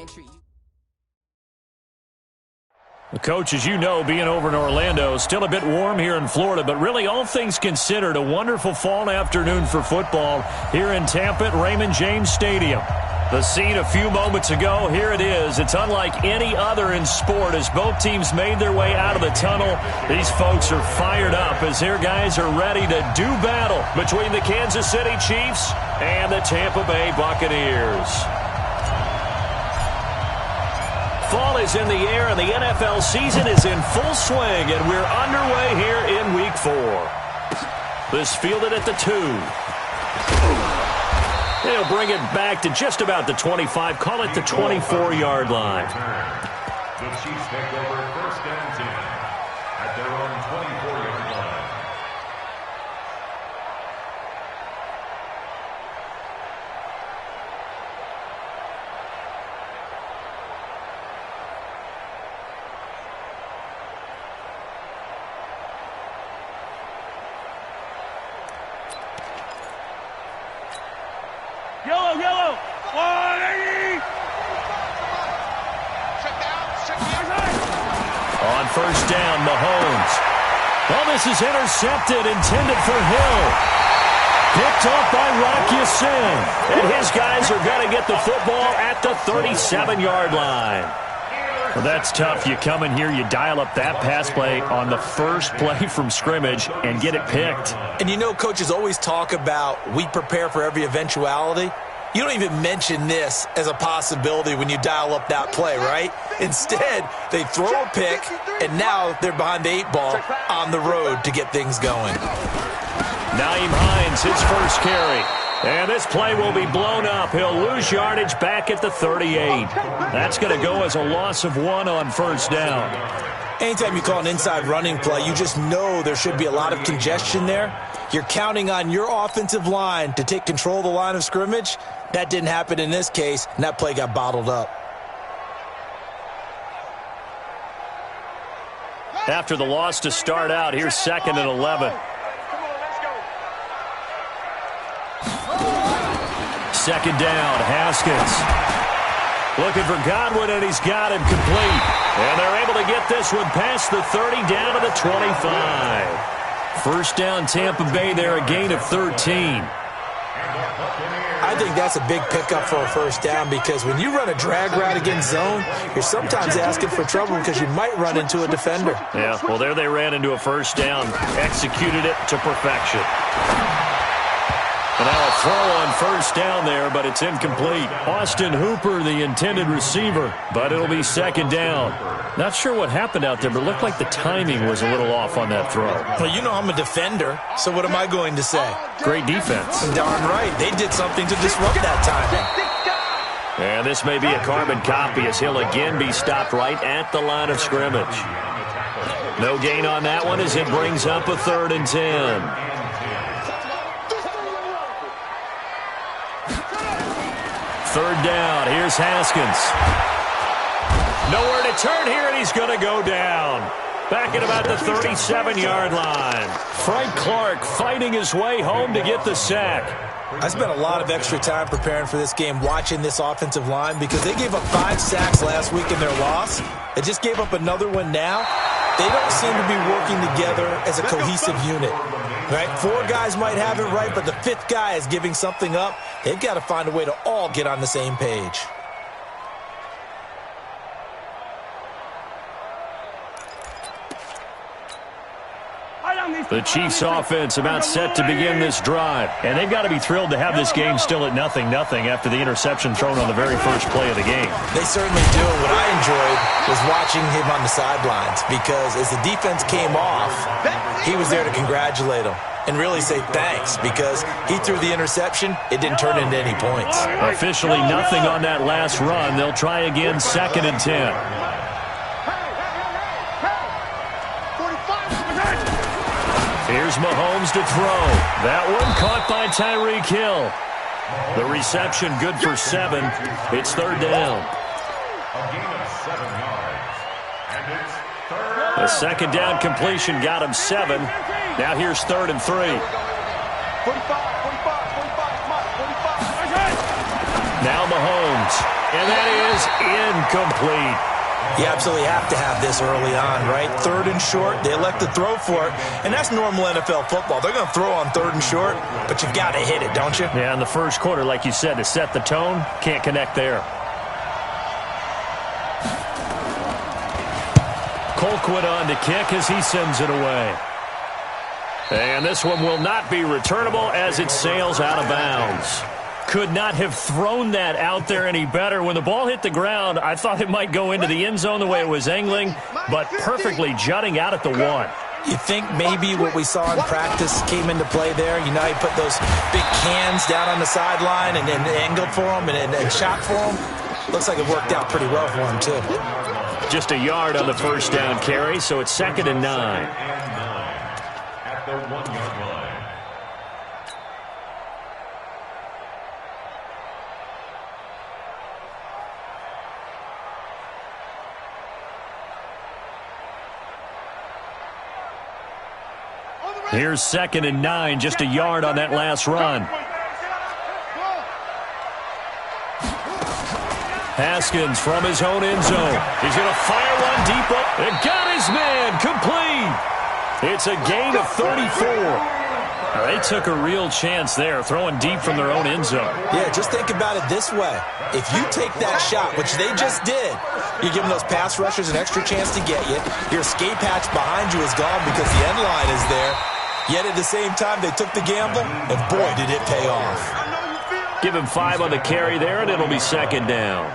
can't treat you. Coach, as you know, being over in Orlando, still a bit warm here in Florida, but really all things considered, a wonderful fall afternoon for football here in Tampa at Raymond James Stadium. The scene a few moments ago, here it is. It's unlike any other in sport as both teams made their way out of the tunnel. These folks are fired up as their guys are ready to do battle between the Kansas City Chiefs and the Tampa Bay Buccaneers. Fall is in the air, and the NFL season is in full swing, and we're underway here in Week 4. This fielded at the 2. They'll bring it back to just about the 25, call it the 24-yard line. The Chiefs take over 1st and 10 at their own 24-yard line. Yellow. 180. On 1st down, Mahomes. Well, this is intercepted, intended for Hill. Picked off by Rock Ya-Sin. And his guys are going to get the football at the 37-yard line. Well, that's tough. You come in here, you dial up that pass play on the first play from scrimmage and get it picked. And you know, coaches always talk about we prepare for every eventuality. You don't even mention this as a possibility when you dial up that play, right? Instead, they throw a pick, and now they're behind the 8 ball on the road to get things going. Nyheim Hines, his first carry. And this play will be blown up. He'll lose yardage back at the 38. That's going to go as a loss of 1 on 1st down. Anytime you call an inside running play, you just know there should be a lot of congestion there. You're counting on your offensive line to take control of the line of scrimmage. That didn't happen in this case, and that play got bottled up. After the loss to start out, here's 2nd and 11. Second down, Haskins. Looking for Godwin, and he's got him complete. And they're able to get this one past the 30 down to the 25. 1st down, Tampa Bay there, a gain of 13. I think that's a big pickup for a 1st down because when you run a drag route against zone, you're sometimes asking for trouble because you might run into a defender. Yeah, well, there they ran into a 1st down, executed it to perfection. And now a throw on 1st down there, but it's incomplete. Austin Hooper, the intended receiver, but it'll be 2nd down. Not sure what happened out there, but it looked like the timing was a little off on that throw. Well, you know I'm a defender, so what am I going to say? Great defense. Darn right. They did something to disrupt that timing. And this may be a carbon copy as he'll again be stopped right at the line of scrimmage. No gain on that one as it brings up a 3rd and 10. 3rd down. Here's Haskins. Nowhere to turn here, and he's going to go down. Back at about the 37-yard line. Frank Clark fighting his way home to get the sack. I spent a lot of extra time preparing for this game watching this offensive line because they gave up 5 sacks last week in their loss. They just gave up another one now. They don't seem to be working together as a cohesive unit. Right? 4 guys might have it right, but the 5th guy is giving something up. They've got to find a way to all get on the same page. The Chiefs offense about set to begin this drive. And they've got to be thrilled to have this game still at 0-0 after the interception thrown on the very first play of the game. They certainly do. What I enjoyed was watching him on the sidelines because as the defense came off, he was there to congratulate them and really say thanks because he threw the interception. It didn't turn into any points. Officially nothing on that last run. They'll try again 2nd and 10. Here's Mahomes to throw. That one caught by Tyreek Hill. The reception good for 7. It's 3rd down. A gain of 7 yards. And it's 3rd. The 2nd down completion got him 7. Now here's 3rd and 3. 45. Now Mahomes. And that is incomplete. You absolutely have to have this early on, right? 3rd and short, they elect to throw for it, and that's normal NFL football. They're going to throw on 3rd and short, but you've got to hit it, don't you? Yeah, in the first quarter, like you said, to set the tone, can't connect there. Colquitt on to kick as he sends it away. And this one will not be returnable as it sails out of bounds. Could not have thrown that out there any better. When the ball hit the ground, I thought it might go into the end zone the way it was angling, but perfectly jutting out at the 1. You think maybe what we saw in practice came into play there? You know, he put those big cans down on the sideline and angled for them and shot for them. Looks like it worked out pretty well for him, too. Just a yard on the first down carry, so it's 2nd and 9. At the 1-yard line. Here's 2nd and 9, just a yard on that last run. Haskins from his own end zone. He's going to fire one deep up. And got his man complete. It's a gain of 34. They took a real chance there, throwing deep from their own end zone. Yeah, just think about it this way. If you take that shot, which they just did, you're giving those pass rushers an extra chance to get you. Your escape hatch behind you is gone because the end line is there. Yet at the same time, they took the gamble, and boy, did it pay off. Give him 5 on the carry there, and it'll be 2nd down.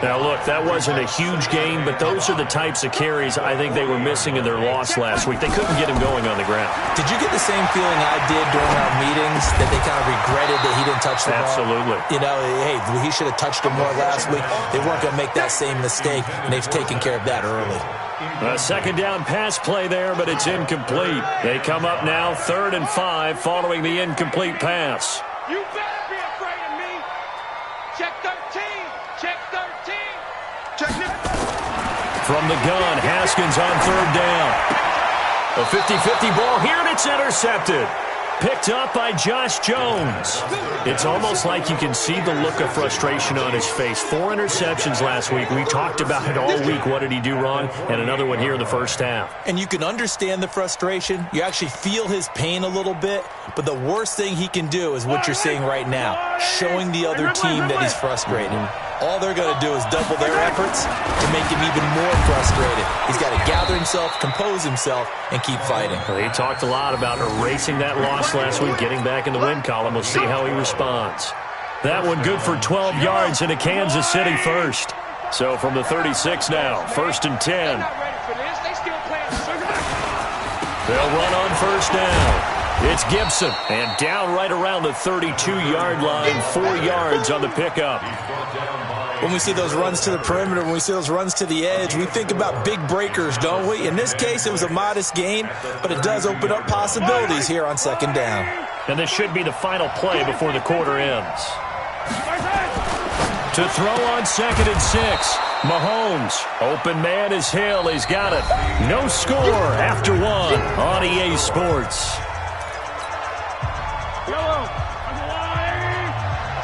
Now, look, that wasn't a huge gain, but those are the types of carries I think they were missing in their loss last week. They couldn't get him going on the ground. Did you get the same feeling I did during our meetings, that they kind of regretted that he didn't touch the ball? Absolutely. You know, hey, he should have touched him more last week. They weren't going to make that same mistake, and they've taken care of that early. A 2nd down pass play there, but it's incomplete. They come up now 3rd and 5 following the incomplete pass. You better be afraid of me. Check 13. Check 13. Check it. From the gun, Haskins on 3rd down. A 50-50 ball here, and it's intercepted. Picked up by Josh Jones. It's almost like you can see the look of frustration on his face. 4 interceptions last week. We talked about it all week. What did he do wrong? And another one here in the first half. And you can understand the frustration. You actually feel his pain a little bit. But the worst thing he can do is what you're seeing right now, showing the other team that he's frustrated. All they're going to do is double their efforts to make him even more frustrated. He's got to gather himself, compose himself, and keep fighting. Well, he talked a lot about erasing that loss last week, getting back in the win column. We'll see how he responds. That one good for 12 yards into Kansas City first. So from the 36 now, 1st and 10. They'll run on first down. It's Gibson, and down right around the 32-yard line, 4 yards on the pickup. When we see those runs to the perimeter, when we see those runs to the edge, we think about big breakers, don't we? In this case, it was a modest gain, but it does open up possibilities here on 2nd down. And this should be the final play before the quarter ends. To throw on 2nd and 6. Mahomes. Open man is Hill. He's got it. No score after 1 on EA Sports. Let's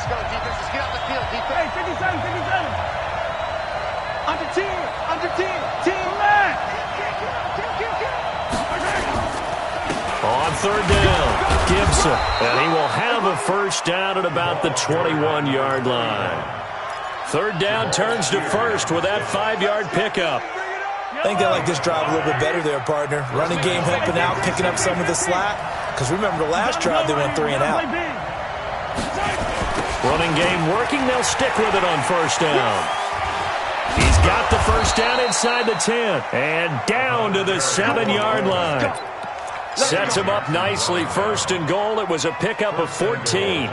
go, defense. Let's get out the field, defense. Hey, 57, 57. Under 10, under 10, 10 man. On 3rd down, Gibson. And he will have a first down at about the 21-yard line. 3rd down turns to 1st with that 5-yard pickup. I think they like this drive a little bit better there, partner. Running game helping out, picking up some of the slack. Because remember the last drive, they went 3 and out. Running game working. They'll stick with it on first down. He's got the first down inside the 10. And down to the 7-yard line. Sets him up nicely. 1st and goal. It was a pickup of 14.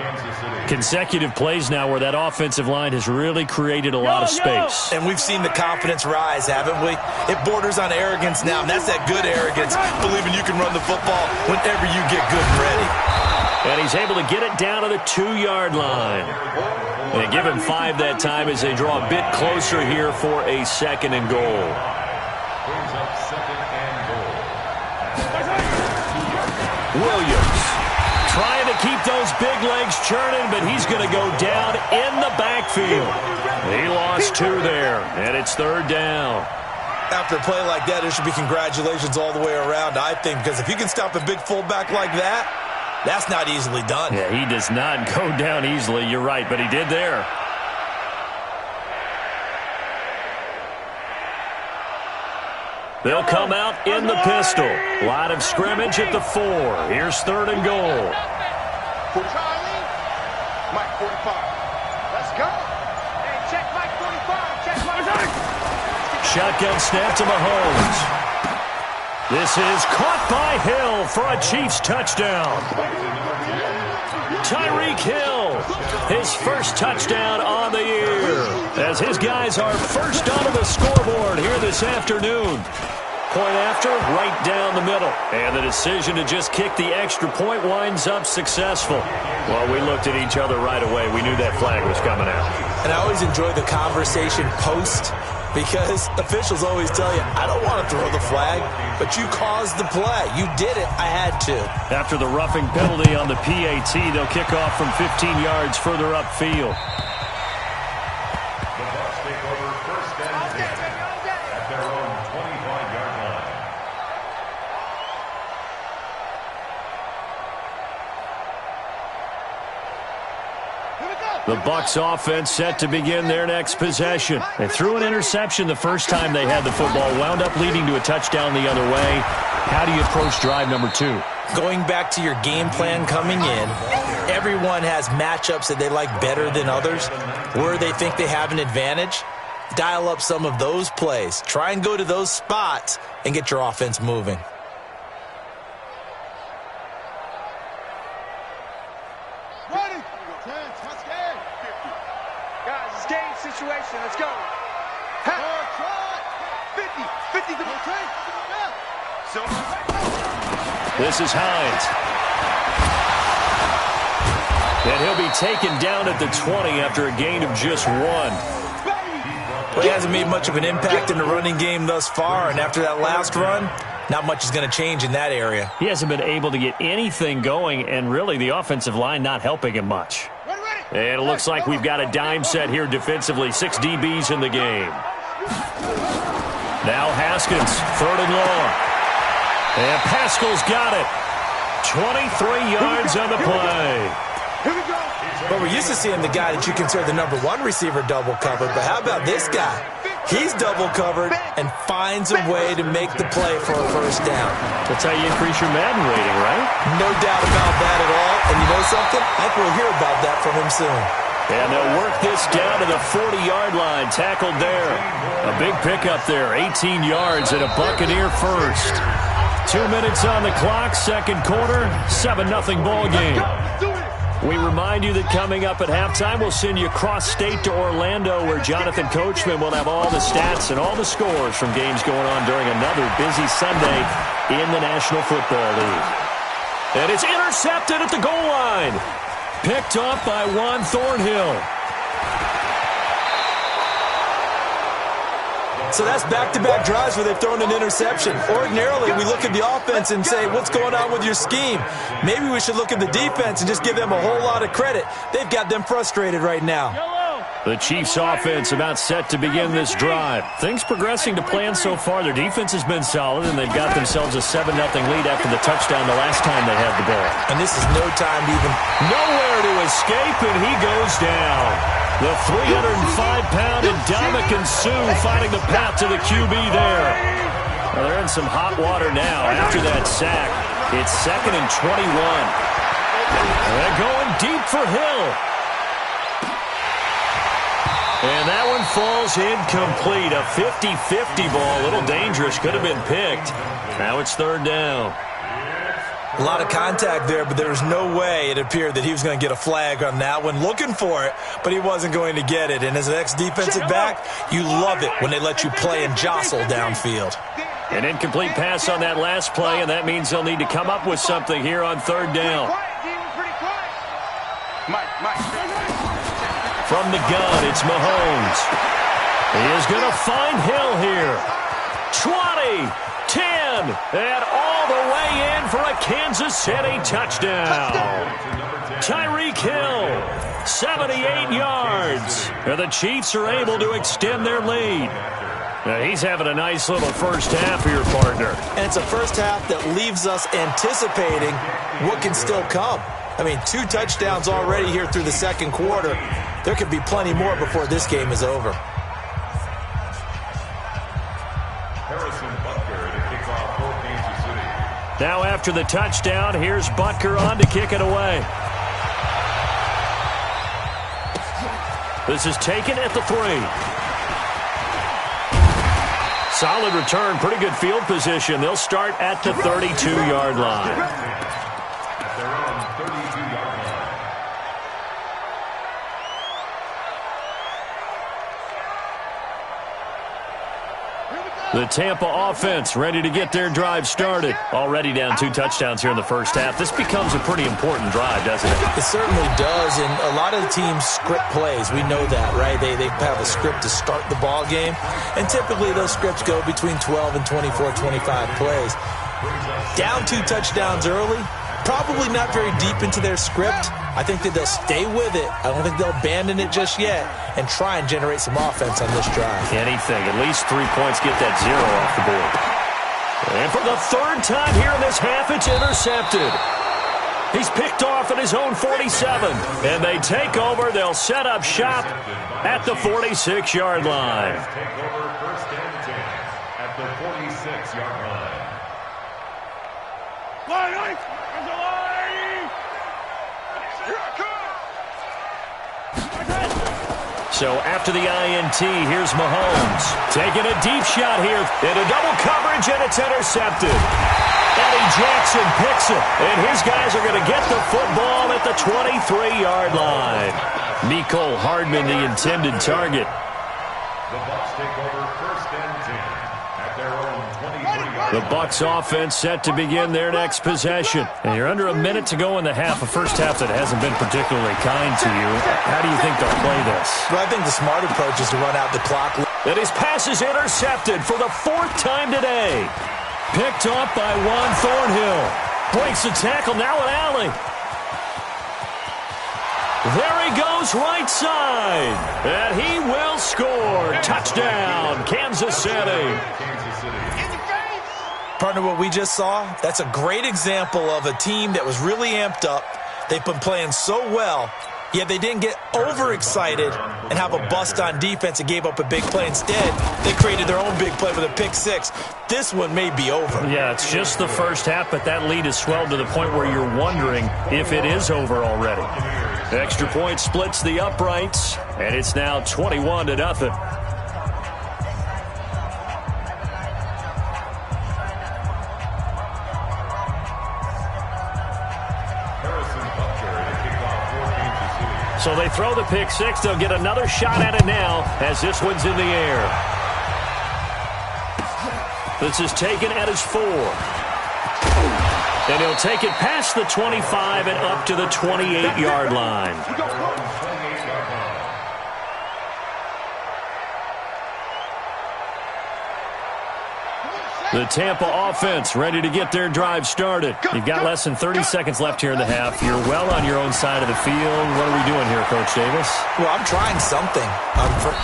Consecutive plays now where that offensive line has really created a lot of space. And we've seen the confidence rise, haven't we? It borders on arrogance now, and that's that good arrogance, believing you can run the football whenever you get good and ready. And he's able to get it down to the 2-yard line. And give him 5 that time as they draw a bit closer here for a 2nd and goal. Brings up 2nd and goal. Williams Trying to keep those big legs churning, but he's going to go down in the backfield. He lost 2 there, and it's 3rd down. After a play like that, there should be congratulations all the way around, I think, because if you can stop a big fullback like that, that's not easily done. Yeah, he does not go down easily. You're right, but he did there. They'll come out in the pistol. Line of scrimmage at the 4. Here's 3rd and goal. Charlie, Mike 45. Let's go. Hey, check Mike 45. Check Mike 45. Shotgun snap to Mahomes. This is caught by Hill for a Chiefs touchdown. Tyreek Hill, his first touchdown on the year, as his guys are first onto the scoreboard here this afternoon. Point after, right down the middle. And the decision to just kick the extra point winds up successful. Well, we looked at each other right away. We knew that flag was coming out. And I always enjoy the conversation post, because officials always tell you, I don't want to throw the flag, but you caused the play. You did it. I had to. After the roughing penalty on the PAT, they'll kick off from 15 yards further upfield. The Bucs take over 1st and 10 at their own 25-yard line. The Bucs offense set to begin their next possession. They threw an interception the first time they had the football, wound up leading to a touchdown the other way. How do you approach drive number 2? Going back to your game plan coming in, everyone has matchups that they like better than others, where they think they have an advantage. Dial up some of those plays. Try and go to those spots and get your offense moving. Situation. Let's go. 50 to the train. This is Hines. And he'll be taken down at the 20 after a gain of just 1. Well, he hasn't made much of an impact in the running game thus far, and after that last run, not much is going to change in that area. He hasn't been able to get anything going, and really the offensive line not helping him much. And it looks like we've got a dime set here defensively. 6 DBs in the game. Now Haskins, 3rd and long. And Pascal's got it. 23 yards on the play. Here we go. Well, we're used to seeing the guy that you consider the number 1 receiver double covered, but how about this guy? He's double covered and finds a way to make the play for a first down. That's how you increase your Madden rating, right? No doubt about that at all. And you know something? I think we'll hear about that from him soon. And they'll work this down to the 40-yard line. Tackled there. A big pickup there. 18 yards and a Buccaneer first. 2 minutes on the clock. Second quarter. 7-0 ball game. We remind you that coming up at halftime, we'll send you cross-state to Orlando, where Jonathan Coachman will have all the stats and all the scores from games going on during another busy Sunday in the National Football League. And it's intercepted at the goal line. Picked off by Juan Thornhill. So that's back-to-back drives where they've thrown an interception. Ordinarily, we look at the offense and say, what's going on with your scheme? Maybe we should look at the defense and just give them a whole lot of credit. They've got them frustrated right now. The Chiefs offense about set to begin this drive. Things progressing to plan so far. Their defense has been solid, and they've got themselves a 7-0 lead after the touchdown the last time they had the ball. And this is no time to even... Nowhere to escape, and he goes down. The 305-pound Ndamukong Suh finding the path to the QB there. Well, they're in some hot water now after that sack. It's 2nd and 21. They're going deep for Hill. And that one falls incomplete. A 50-50 ball. A little dangerous. Could have been picked. Now it's 3rd down. A lot of contact there, but there was no way it appeared that he was going to get a flag on that one. Looking for it, but he wasn't going to get it. And as an ex-defensive back, you love it when they let you play and jostle downfield. An incomplete pass on that last play, and that means they'll need to come up with something here on 3rd down. From the gun, it's Mahomes. He is going to find Hill here. 20, 10, and all the way in for a Kansas City touchdown. Tyreek Hill, 78 yards. And the Chiefs are able to extend their lead. Now, he's having a nice little first half here, partner. And it's a first half that leaves us anticipating what can still come. I mean, 2 touchdowns already here through the second quarter. There could be plenty more before this game is over. Now after the touchdown, here's Butker on to kick it away. This is taken at the 3. Solid return, pretty good field position. They'll start at the 32-yard line. The Tampa offense ready to get their drive started. Already down 2 touchdowns here in the first half. This becomes a pretty important drive, doesn't it? It certainly does, and a lot of the teams script plays. We know that, right? They have a script to start the ball game, and typically those scripts go between 12 and 24, 25 plays. Down 2 touchdowns early, probably not very deep into their script. I think that they'll stay with it. I don't think they'll abandon it just yet and try and generate some offense on this drive. Anything. At least 3 points, get that 0 off the board. And for the 3rd time here in this half, it's intercepted. He's picked off at his own 47. And they take over. They'll set up shop at the 46-yard line. Take over 1st and 10 at the 46-yard line. So after the INT, here's Mahomes. Taking a deep shot here into double coverage, and it's intercepted. Eddie Jackson picks it, and his guys are going to get the football at the 23-yard line. Mecole Hardman, the intended target. The Bucs take over 1st and 10 at their own 23-yard line. The Bucs offense set to begin their next possession. And you're under a minute to go in the half, a first half that hasn't been particularly kind to you. How do you think they'll play this? Well, I think the smart approach is to run out the clock. And his pass is intercepted for the 4th time today. Picked off by Juan Thornhill. Breaks the tackle, now an alley. There he goes, right side. And he will score. Touchdown, Kansas City. Partner, what we just saw, that's a great example of a team that was really amped up. They've been playing so well, yet they didn't get overexcited and have a bust on defense and gave up a big play. Instead, they created their own big play with a pick 6. This one may be over. Yeah, it's just the first half, but that lead has swelled to the point where you're wondering if it is over already. Extra point splits the uprights, and it's now 21-0. So they throw the pick 6. They'll get another shot at it now as this one's in the air. This is taken at his 4. And he'll take it past the 25 and up to the 28-yard line. The Tampa offense ready to get their drive started. You've got less than 30 seconds left here in the half. You're well on your own side of the field. What are we doing here, Coach Davis? Well, I'm trying something.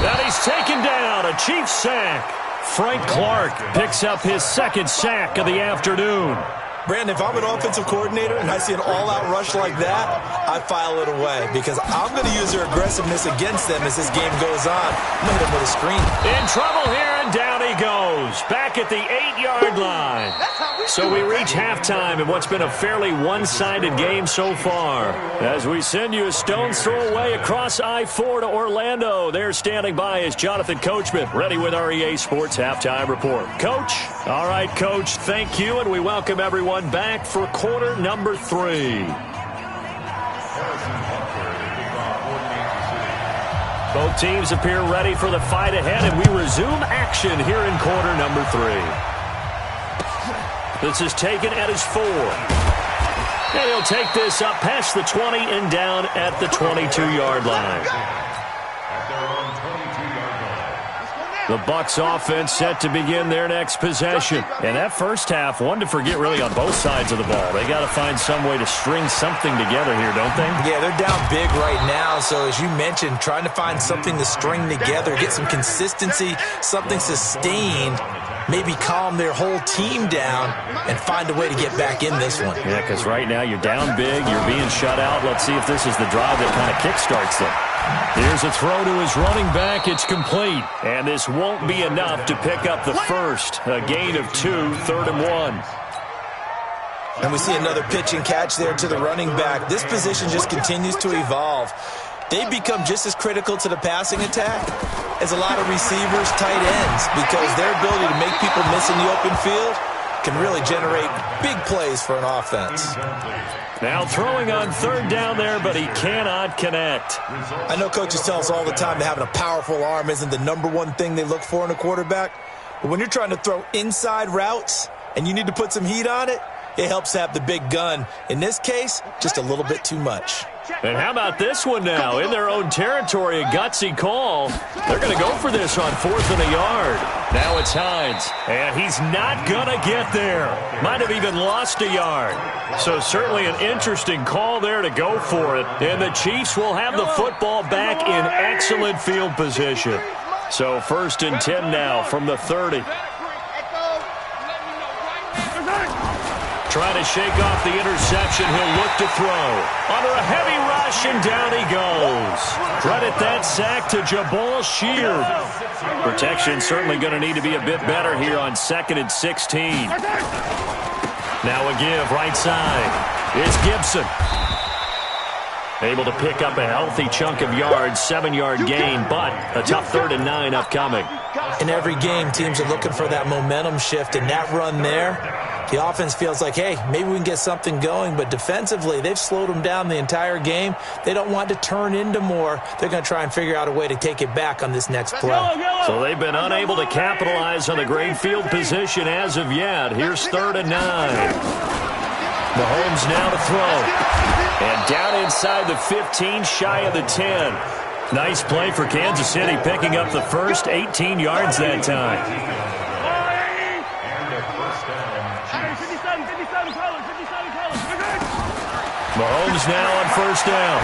And he's taken down. A Chiefs sack. Frank Clark picks up his 2nd sack of the afternoon. Brandon, if I'm an offensive coordinator and I see an all-out rush like that, I file it away because I'm going to use their aggressiveness against them as this game goes on. I'm going to hit them with a screen. In trouble here, and down he goes. Back at the 8-yard line. So we reach halftime in what's been a fairly one-sided game so far. As we send you a stone's throw away across I-4 to Orlando. There standing by is Jonathan Coachman, ready with our EA Sports Halftime Report. Coach? All right, Coach, thank you, and we welcome everyone back for quarter number 3. Both teams appear ready for the fight ahead, and we resume action here in quarter number 3. This is taken at his 4. And he'll take this up past the 20 and down at the 22-yard line. At their own 22-yard line. The Bucs offense set to begin their next possession. And that first half, one to forget really on both sides of the ball. They got to find some way to string something together here, don't they? Yeah, they're down big right now. So as you mentioned, trying to find something to string together, get some consistency, something sustained, maybe calm their whole team down and find a way to get back in this one. Yeah, because right now you're down big, you're being shut out. Let's see if this is the drive that kind of kickstarts them. Here's a throw to his running back. It's complete. And this won't be enough to pick up the first. A gain of 2, 3rd and 1. And we see another pitch and catch there to the running back. This position just continues to evolve. They become just as critical to the passing attack as a lot of receivers, tight ends, because their ability to make people miss in the open field can really generate big plays for an offense. Now throwing on 3rd down there, but he cannot connect. I know coaches tell us all the time that having a powerful arm isn't the #1 thing they look for in a quarterback. But when you're trying to throw inside routes and you need to put some heat on it, it helps to have the big gun. In this case, just a little bit too much. And how about this one now? In their own territory, a gutsy call. They're going to go for this on 4th and a yard. Now it's Hines. And he's not going to get there. Might have even lost a yard. So certainly an interesting call there to go for it. And the Chiefs will have the football back in excellent field position. So 1st and 10 now from the 30. Trying to shake off the interception. He'll look to throw. Under a heavy rush, and down he goes. Credit that sack to Jabal Sheard. Protection certainly going to need to be a bit better here on 2nd and 16. Now a give right side. It's Gibson. Able to pick up a healthy chunk of yards, 7-yard gain, but a tough 3rd and 9 upcoming. In every game, teams are looking for that momentum shift, and that run there, the offense feels like, hey, maybe we can get something going, but defensively, they've slowed them down the entire game. They don't want to turn into more. They're going to try and figure out a way to take it back on this next play. So they've been unable to capitalize on the great field position as of yet. Here's 3rd and 9. Mahomes now to throw. And down inside the 15, shy of the 10. Nice play for Kansas City, picking up the first, 18 yards that time. Mahomes now on 1st down.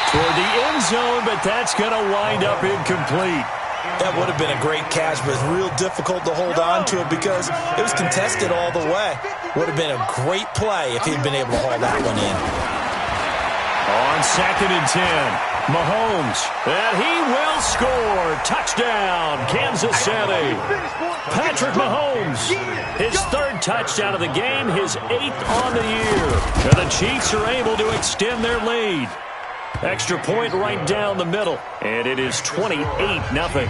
Toward the end zone, but that's going to wind up incomplete. That would have been a great catch, but it's real difficult to hold on to it because it was contested all the way. Would have been a great play if he'd been able to haul that one in. On 2nd and 10, Mahomes, and he will score. Touchdown, Kansas City. Patrick Mahomes, his 3rd touchdown of the game, his 8th on the year. And the Chiefs are able to extend their lead. Extra point right down the middle, and it is 28-0.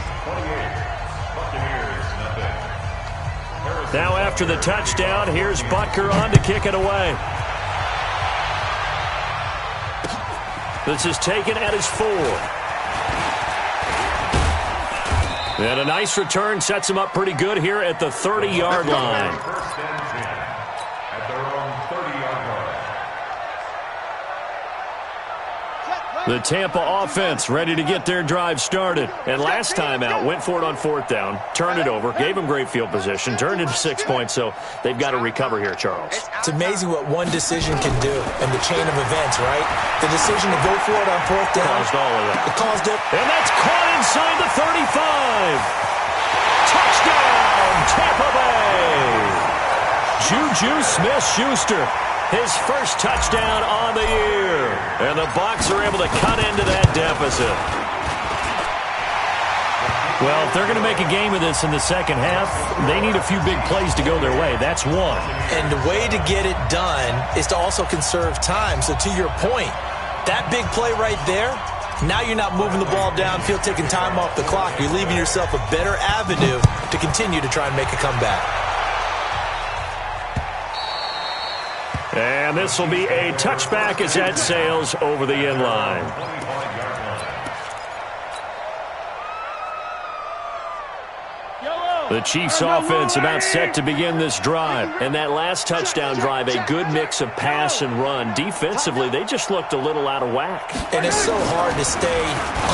Now after the touchdown, here's Butker on to kick it away. This is taken at his 4. And a nice return sets him up pretty good here at the 30-yard line. At their own 30-yard line. The Tampa offense ready to get their drive started. And last time out, went for it on 4th down, turned it over, gave them great field position, turned it to 6 points, so they've got to recover here, Charles. It's amazing what one decision can do in the chain of events, right? The decision to go for it on 4th down. Caused all of that. It caused it. And that's caught inside the 35. Touchdown, Tampa Bay. Juju Smith-Schuster, his first touchdown on the year. And the Bucs are able to cut into that deficit. Well, if they're going to make a game of this in the second half, they need a few big plays to go their way. That's one. And the way to get it done is to also conserve time. So to your point, that big play right there, now you're not moving the ball downfield, taking time off the clock. You're leaving yourself a better avenue to continue to try and make a comeback. And this will be a touchback as that sails over the end line. The Chiefs offense about set to begin this drive. And that last touchdown drive, a good mix of pass and run. Defensively, they just looked a little out of whack. And it's so hard to stay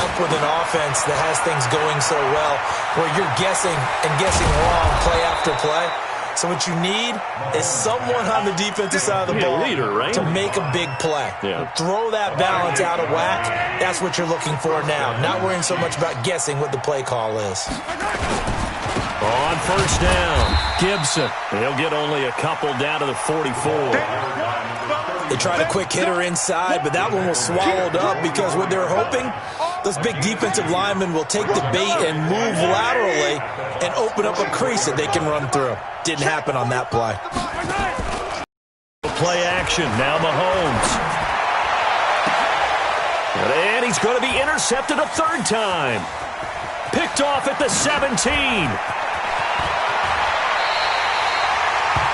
up with an offense that has things going so well, where you're guessing and guessing wrong play after play. So what you need is someone on the defensive side of the ball leader, right? to make a big play. Yeah. Throw that balance out of whack. That's what you're looking for now. Not worrying so much about guessing what the play call is. On first down, Gibson. He'll get only a couple down to the 44. They tried a quick hitter inside, but that one was swallowed up because what they're hoping, those big defensive linemen will take the bait and move laterally and open up a crease that they can run through. Didn't happen on that play. Play action, now Mahomes. And he's going to be intercepted a third time. Picked off at the 17.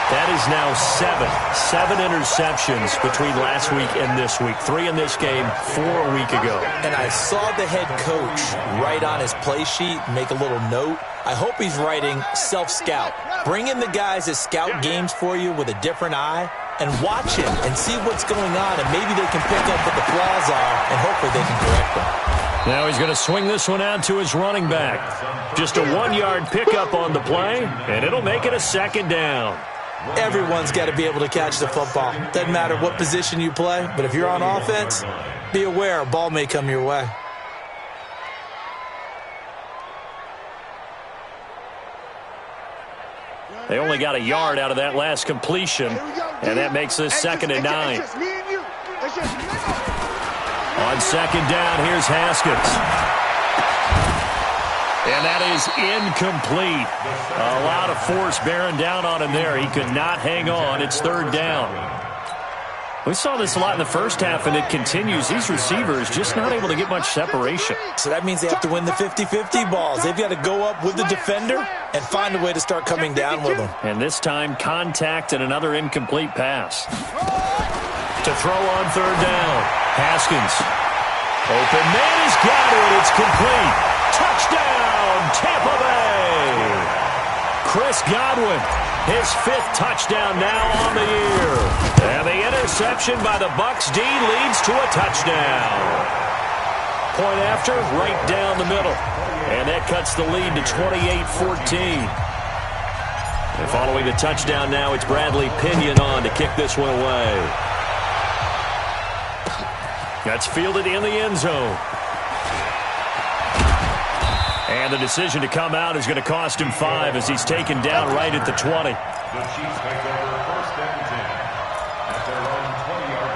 That is now seven interceptions between last week and this week. 3 in this game, 4 a week ago. And I saw the head coach write on his play sheet, make a little note. I hope he's writing self-scout. Bring in the guys that scout games for you with a different eye and watch him and see what's going on, and maybe they can pick up what the flaws are, and hopefully they can correct them. Now he's going to swing this one out to his running back. Just a 1-yard pickup on the play, and it'll make it a second down. Everyone's got to be able to catch the football. Doesn't matter what position you play, but if you're on offense, be aware a ball may come your way. They only got a yard out of that last completion, and that makes this 2nd and 9. On second down, here's Haskins. And that is incomplete. A lot of force bearing down on him there. He could not hang on. It's 3rd down. We saw this a lot in the first half, and it continues. These receivers just not able to get much separation. So that means they have to win the 50-50 balls. They've got to go up with the defender and find a way to start coming down with them. And this time, contact and another incomplete pass. To throw on 3rd down. Haskins. Open man has got it. It's complete. Touchdown, Tampa Bay. Chris Godwin, his 5th touchdown now on the year. And the interception by the Bucs D leads to a touchdown. Point after, right down the middle. And that cuts the lead to 28-14. And following the touchdown now, it's Bradley Pinion on to kick this one away. That's fielded in the end zone. And the decision to come out is going to cost him 5 as he's taken down right at the 20. The Chiefs take over 1st and 10 at their own 20-yard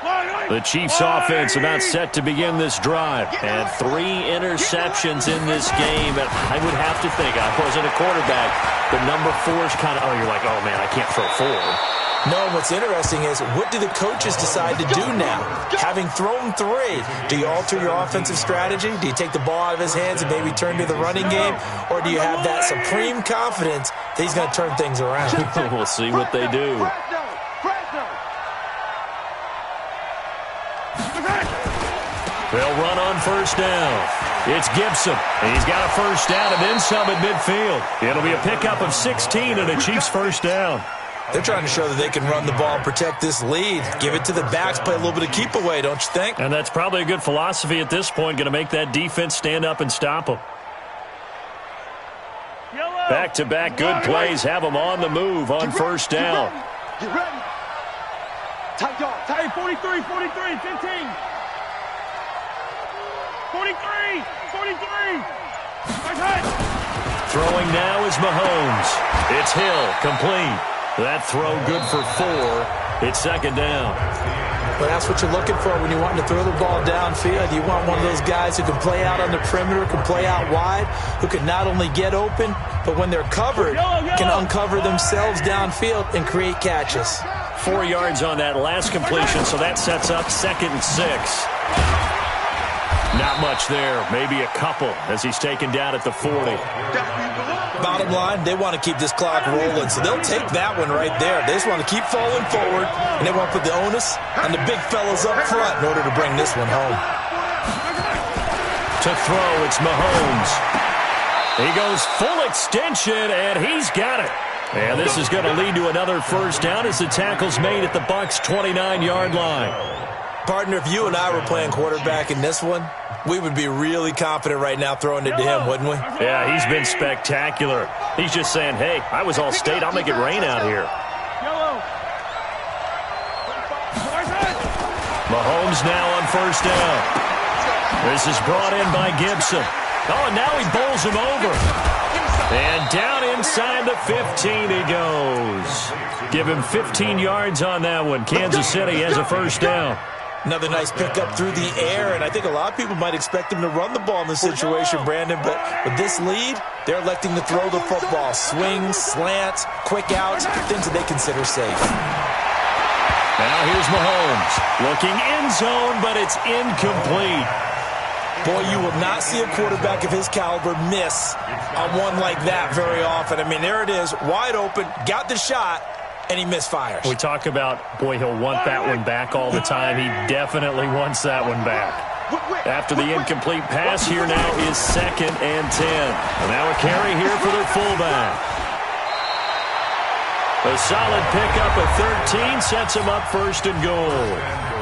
line. The Chiefs offense about set to begin this drive. And 3 interceptions in this game. And I would have to think, I wasn't a quarterback, but number 4 is kind of, you're like, oh, man, I can't throw 4. No, what's interesting is, what do the coaches decide to do now? Having thrown 3, do you alter your offensive strategy? Do you take the ball out of his hands and maybe turn to the running game? Or do you have that supreme confidence that he's going to turn things around? We'll see what they do. They'll run on first down. It's Gibson. He's got a first down and then some at midfield. It'll be a pickup of 16 and a Chiefs first down. They're trying to show that they can run the ball and protect this lead. Give it to the backs, play a little bit of keep away, don't you think? And that's probably a good philosophy at this point, going to make that defense stand up and stop them. Back-to-back good plays have them on the move on first down. Get ready. Tight dog. Tight 43, 43, 15. 43, 43. Throwing now is Mahomes. It's Hill, complete. That throw good for 4. It's 2nd down. But that's what you're looking for when you want to throw the ball downfield. You want one of those guys who can play out on the perimeter, can play out wide, who can not only get open, but when they're covered, can uncover themselves downfield and create catches. 4 yards on that last completion, so that sets up 2nd and 6. Not much there, maybe a couple as he's taken down at the 40. Bottom line, they want to keep this clock rolling, so they'll take that one right there. They just want to keep falling forward, and they want to put the onus on the big fellas up front in order to bring this one home. To throw, it's Mahomes. He goes full extension, and he's got it. And this is going to lead to another first down as the tackle's made at the Bucs' 29-yard line. Partner, if you and I were playing quarterback in this one, we would be really confident right now throwing it to him, wouldn't we? Yeah, he's been spectacular. He's just saying, hey, I was all state. I'll make it rain out here. Mahomes now on first down. This is brought in by Gibson. Oh, and now he bowls him over. And down inside the 15 he goes. Give him 15 yards on that one. Kansas City has a first down. Another nice pickup through the air, and I think a lot of people might expect him to run the ball in this situation, Brandon, but with this lead, they're electing to throw the football. Swings, slants, quick outs, things that they consider safe. Now here's Mahomes. Looking end zone, but it's incomplete. Boy, you will not see a quarterback of his caliber miss on one like that very often. I mean, there it is, wide open, got the shot, and he misfires. We talk about, boy, he'll want that one back all the time. He definitely wants that one back. After the incomplete pass, here now is 2nd and 10. And now a carry here for their fullback. A solid pickup of 13 sets him up 1st and goal.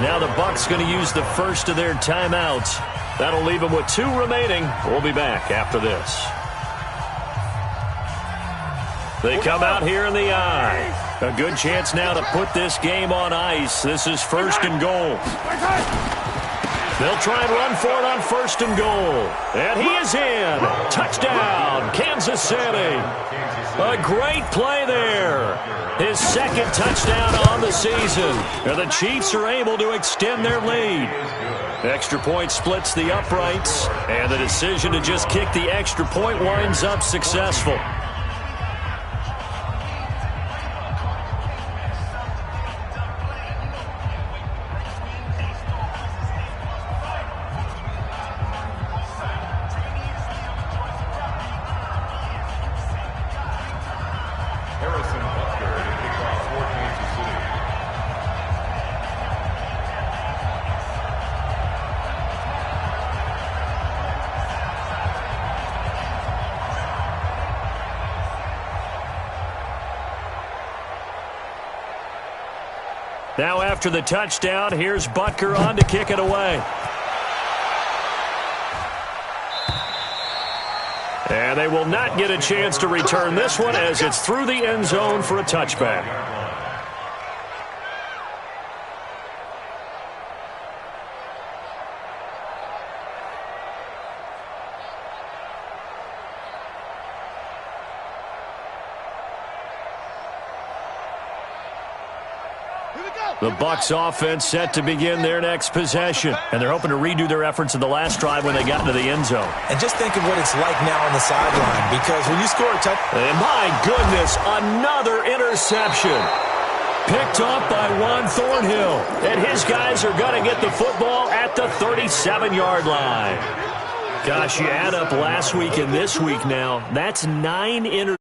Now the Bucs going to use the first of their timeouts. That'll leave them with 2 remaining. We'll be back after this. They come out here in the eye. A good chance now to put this game on ice. This is 1st and goal. They'll try and run for it on 1st and goal. And he is in. Touchdown, Kansas City. A great play there. His 2nd touchdown on the season. And the Chiefs are able to extend their lead. Extra point splits the uprights. And the decision to just kick the extra point winds up successful. Now after the touchdown, here's Butker on to kick it away. And they will not get a chance to return this one as it's through the end zone for a touchback. The Bucs offense set to begin their next possession. And they're hoping to redo their efforts in the last drive when they got into the end zone. And just think of what it's like now on the sideline, because when you score a touchdown... And my goodness, another interception. Picked off by Juan Thornhill. And his guys are going to get the football at the 37-yard line. Gosh, you add up last week and this week now, that's 9 interceptions.